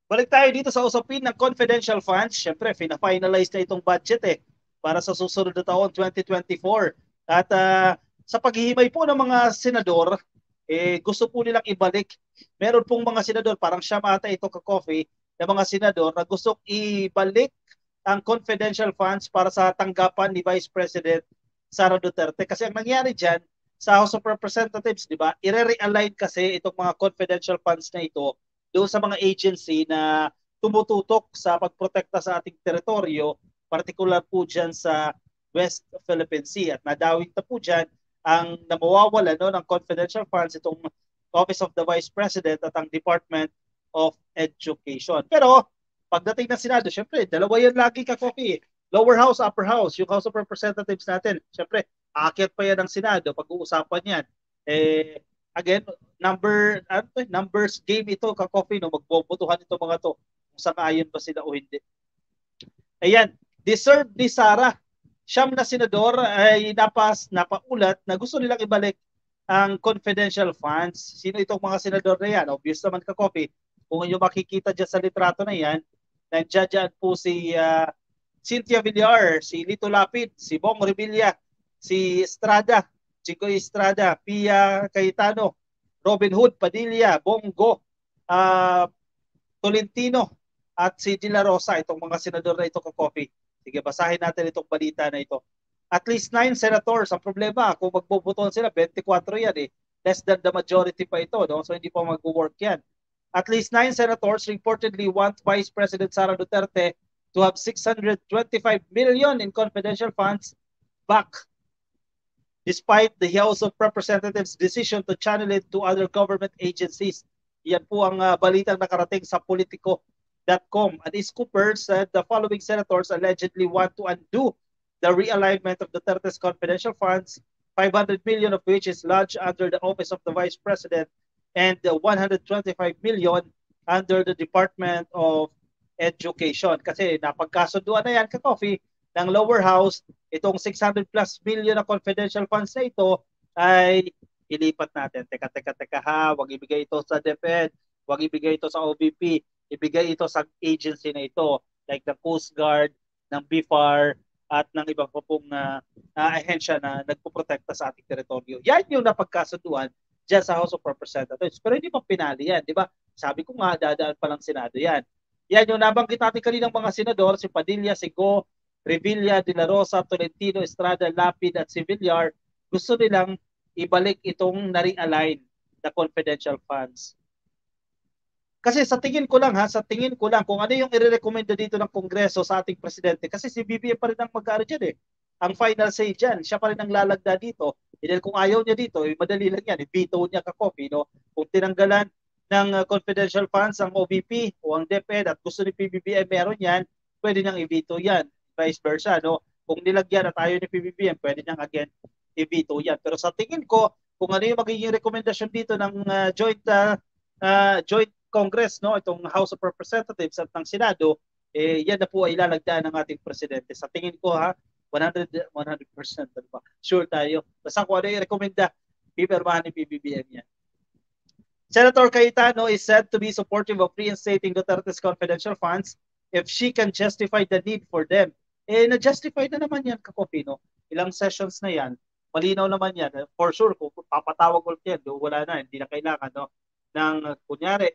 Balik tayo dito sa usapin ng confidential funds. Siyempre, fina-finalize na itong budget para sa susunod na taon, 2024. At sa paghihimay po ng mga senador, gusto po nilang ibalik. Meron pong mga senador, parang siya ata ito ka-coffee, na mga senador na gustong ibalik ang confidential funds para sa tanggapan ni Vice President Sara Duterte. Kasi ang nangyari dyan, sa House of Representatives, di ba, i-realign kasi itong mga confidential funds na ito doon sa mga agency na tumututok sa pagprotekta sa ating teritoryo, particular po dyan sa West Philippine Sea. At nadawit na po dyan ang namawawala no, ng confidential funds itong Office of the Vice President at ang Department of Education. Pero pagdating ng Senado, syempre, dalawa yan lagi ka-copy. Lower House, Upper House, yung House of Representatives natin. Syempre, aakyat pa yan ng Senado, pag-uusapan yan. Again, numbers game ito, ka-coffee, no? Magbobotohan ito mga to, kung sangayon ba sila o hindi. Ayan, deserve ni Sara. Siyam na senador ay napaulat na gusto nilang ibalik ang confidential funds. Sino itong mga senador na yan? Obvious naman ka-copy. Kung inyo makikita dyan sa litrato na yan, nandiyan po si Cynthia Villar, si Lito Lapid, si Bong Revilla, si Estrada, Chico Estrada, Pia Cayetano, Robin Hood Padilla, Bongo, Tolentino, at si De La Rosa, itong mga senador na ito ko-copy. Sige, basahin natin itong balita na ito. At least 9 senators. Ang problema, kung magbobotohan sila, 24 yan eh. Less than the majority pa ito, no? So hindi pa mag-work yan. At least 9 senators reportedly want Vice President Sara Duterte to have 625 million in confidential funds back despite the House of Representatives decision to channel it to other government agencies. Yan po ang balitang nakarating sa Politico.com. And Cooper said the following senators allegedly want to undo the realignment of Duterte's confidential funds, 500 million of which is lodged under the Office of the Vice President and 125 million under the Department of Education. Kasi napagkasunduan na yan, ka-coffee, ng lower house, itong 600 plus million na confidential funds na ito ay ilipat natin. Teka ha, wag ibigay ito sa DepEd, wag ibigay ito sa OVP, ibigay ito sa agency na ito, like the Coast Guard, ng BIFAR, at ng ibang pa pong ahensya na nagpoprotekta sa ating teritoryo. Yan yung napagkasunduan dyan sa House of Representatives. Pero hindi pa pinali yan, di ba? Sabi ko nga, dadaan pa lang Senado yan. Yan yung nabanggit natin kaninang mga senador, si Padilla, si Go, Revilla, De La Rosa, Tolentino, Estrada, Lapid at si Villar, gusto nilang ibalik itong na-realign na confidential funds. Kasi sa tingin ko lang kung ano yung i-recommenda dito ng Kongreso sa ating presidente, kasi si BBM pa rin ang mag-aaro dyan eh. Ang final say dyan, siya pa rin ang lalagda dito. Dahil kung ayaw niya dito, madali lang yan, i-veto niya ka-copy, no? Kung tinanggalan ng confidential funds ang OVP o ang DepEd at gusto ni PBBM meron yan, pwede niyang i-veto yan. Vice versa, no? Kung nilagyan at ayaw ni PBBM, pwede niyang again i-veto yan. Pero sa tingin ko, kung ano yung magiging rekomendasyon dito ng joint Congress, no, itong House of Representatives at ng Senado, yan na po ay ilalagdaan ng ating presidente. Sa tingin ko 100% ano ba? Sure tayo. Basta kung ano yung rekomenda, pipirmahan ni PBBM yan. Senator Cayetano is said to be supportive of reinstating Duterte's confidential funds if she can justify the need for them. Na-justify na naman yan, Kakopi, no? Ilang sessions na yan. Malinaw naman yan. For sure, kung papatawag ulit yan, wala na, hindi na kailangan, no? Ng kunyari,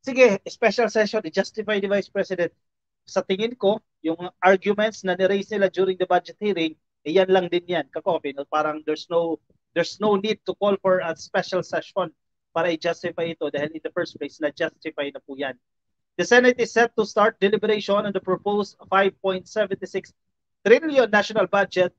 sige, special session, i-justify ni Vice President. Sa tingin ko, yung arguments na ni-raise nila during the budget hearing, yan lang din yan, ka-copy. No? Parang there's no need to call for a special session para i-justify ito dahil in the first place, na-justify na po yan. The Senate is set to start deliberation on the proposed 5.76 trillion national budget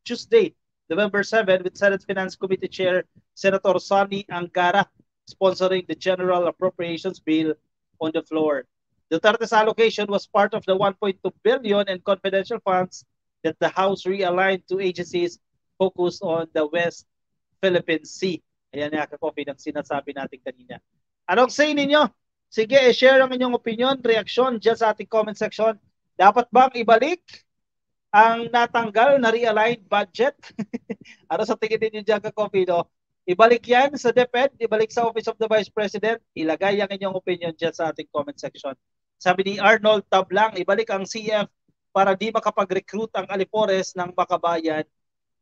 Tuesday, November 7, with Senate Finance Committee Chair Senator Sonny Angara sponsoring the General Appropriations Bill on the floor. Duterte's allocation was part of the 1.2 billion in confidential funds that the House realigned to agencies focused on the West Philippine Sea. Ayan nga ka-copy ng sinasabi natin kanina. Anong say ninyo? Sige, share ang inyong opinion, reaksyon dyan sa ating comment section. Dapat bang ibalik ang natanggal na realigned budget? Ano sa tingin ninyo dyan ka-copy, no? Ibalik yan sa DepEd, ibalik sa Office of the Vice President, ilagay ang inyong opinion dyan sa ating comment section. Sabi ni Arnold Tablang, ibalik ang CF para di makapag-recruit ang Alipores ng Makabayan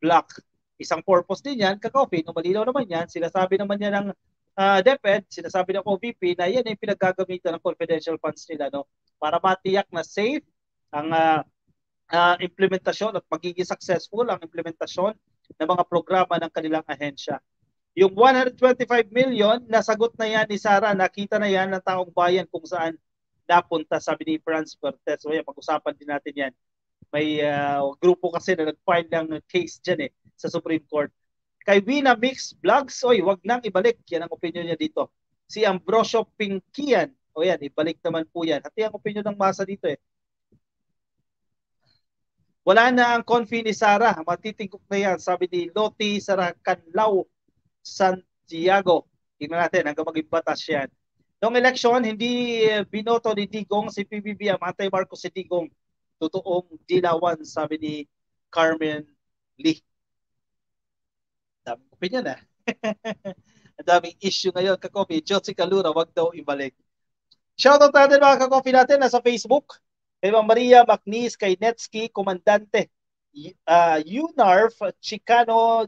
Block. Isang purpose din yan, Kakopi, no malinaw naman yan, sinasabi naman yan ng DepEd, sinasabi ng OVP na yan ay pinaggagamitan ng confidential funds nila, no, para matiyak na safe ang implementasyon at magiging successful ang implementasyon ng mga programa ng kanilang ahensya. Yung 125 million, nasagot na yan ni Sara, nakita na yan ng taong bayan kung saan napunta, sabi ni Franz Cortez. So yan, pag-usapan din natin yan. May grupo kasi na nag-file ng case dyan sa Supreme Court. Kay Wina Mix Vlogs, oy, wag nang ibalik. Yan ang opinion niya dito. Si Ambrosio Pinkian, o yan, ibalik naman po yan. At yung opinion ng masa dito Wala na ang confi ni Sara, matitingkok na yan, sabi ni Loti Saracanlao Santiago. Tingnan natin hanggang maging batas yan. Noong eleksyon, hindi binoto ni Digong si PBBM, anti-Marcos si Digong. Totoong dilawan, sabi ni Carmen Lee. Daming opinion Ang daming issue ngayon, Kakopi. Josie Calura, wag daw ibalik. Shoutout natin mga Kakopi natin nasa Facebook. Kay Maria Macnis, kay Netsky, Komandante, Unarf, Chicano,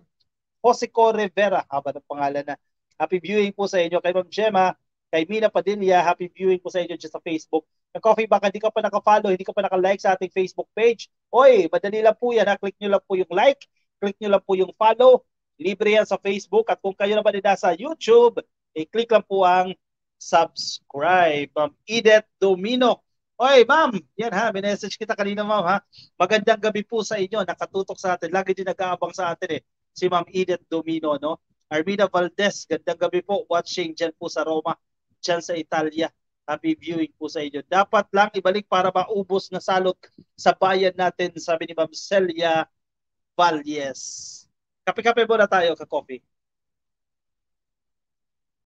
Josico Rivera, haba ng pangalan na. Happy viewing po sa inyo. Kay Ma'am Gemma, kay Mina Padilla, happy viewing po sa inyo dyan sa Facebook. Ka-Coffee, baka hindi ka pa naka-follow, hindi ka pa naka-like sa ating Facebook page. Oy, madali lang po yan. Click nyo lang po yung like, click nyo lang po yung follow. Libre yan sa Facebook. At kung kayo naman din nasa YouTube, click lang po ang subscribe. Edith Domino. Oy, ma'am, yan ha, minessage kita kanina, ma'am, ha. Magandang gabi po sa inyo, nakatutok sa atin. Lagi din nag-aabang sa atin si Ma'am Edith Domino, no? Armina Valdez, gandang gabi po, watching dyan po sa Roma, dyan sa Italia. Happy viewing po sa inyo. Dapat lang ibalik para maubos na salot sa bayan natin, sabi ni Ma'am Celia Valles. Kape-kape muna tayo, Ka-Coffee.